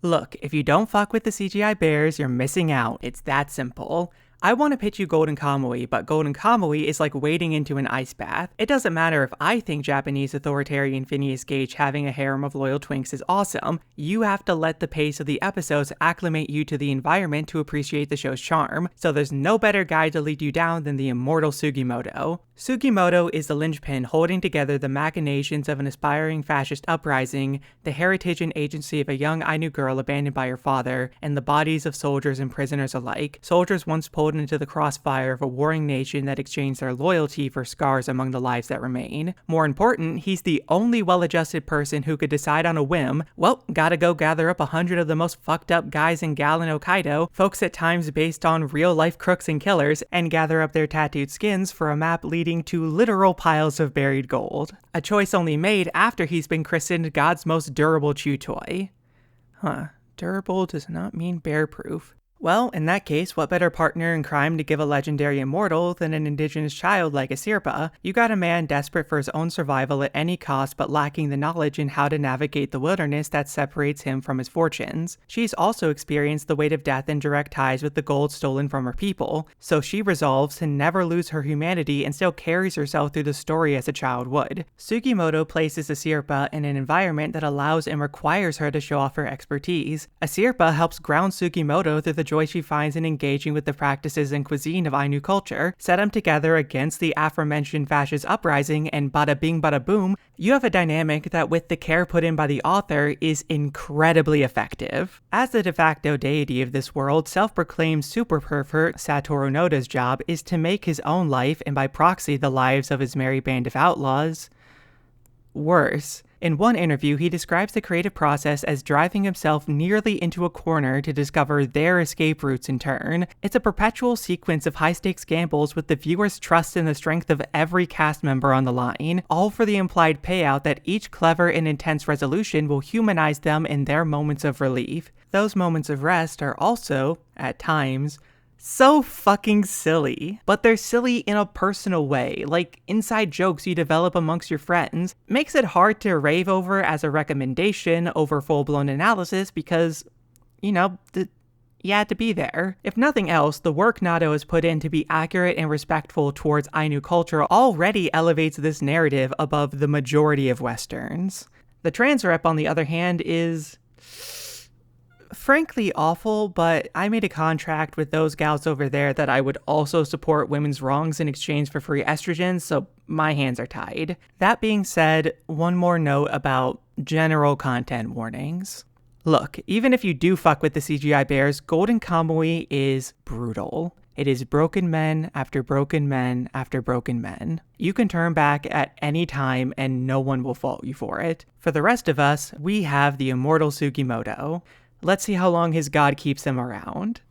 Look, if you don't fuck with the CGI bears, you're missing out. It's that simple. I want to pitch you Golden Kamuy, but Golden Kamuy is like wading into an ice bath. It doesn't matter if I think Japanese authoritarian Phineas Gage having a harem of loyal twinks is awesome, you have to let the pace of the episodes acclimate you to the environment to appreciate the show's charm, so there's no better guide to lead you down than the immortal Sugimoto. Sugimoto is the linchpin holding together the machinations of an aspiring fascist uprising, the heritage and agency of a young Ainu girl abandoned by her father, and the bodies of soldiers and prisoners alike, soldiers once pulled into the crossfire of a warring nation that exchanged their loyalty for scars among the lives that remain. More important, he's the only well-adjusted person who could decide on a whim, well, gotta go gather up 100 of the most fucked up guys in Gal and Hokkaido, folks at times based on real-life crooks and killers, and gather up their tattooed skins for a map leading to literal piles of buried gold. A choice only made after he's been christened God's most durable chew toy. Durable does not mean bear-proof. Well, in that case, what better partner in crime to give a legendary immortal than an indigenous child like a Sirpa? You got a man desperate for his own survival at any cost but lacking the knowledge in how to navigate the wilderness that separates him from his fortunes. She's also experienced the weight of death in direct ties with the gold stolen from her people, so she resolves to never lose her humanity and still carries herself through the story as a child would. Sugimoto places a Sirpa in an environment that allows and requires her to show off her expertise. A Sirpa helps ground Sugimoto through the joy she finds in engaging with the practices and cuisine of Ainu culture, set them together against the aforementioned fascist uprising, and bada bing bada boom, you have a dynamic that, with the care put in by the author, is incredibly effective. As the de facto deity of this world, self-proclaimed super pervert Satoru Noda's job is to make his own life, and by proxy the lives of his merry band of outlaws, worse. In one interview, he describes the creative process as driving himself nearly into a corner to discover their escape routes in turn. It's a perpetual sequence of high-stakes gambles with the viewer's trust in the strength of every cast member on the line, all for the implied payout that each clever and intense resolution will humanize them in their moments of relief. Those moments of rest are also, at times, so fucking silly. But they're silly in a personal way, like inside jokes you develop amongst your friends. Makes it hard to rave over as a recommendation over full-blown analysis because, you had to be there. If nothing else, the work Nado has put in to be accurate and respectful towards Ainu culture already elevates this narrative above the majority of Westerns. The trans rep, on the other hand, is frankly awful, but I made a contract with those gals over there that I would also support women's wrongs in exchange for free estrogen, so my hands are tied. That being said, one more note about general content warnings. Look, even if you do fuck with the CGI bears, Golden Kamuy is brutal. It is broken men after broken men after broken men. You can turn back at any time and no one will fault you for it. For the rest of us, we have the immortal Sugimoto. Let's see how long his god keeps him around.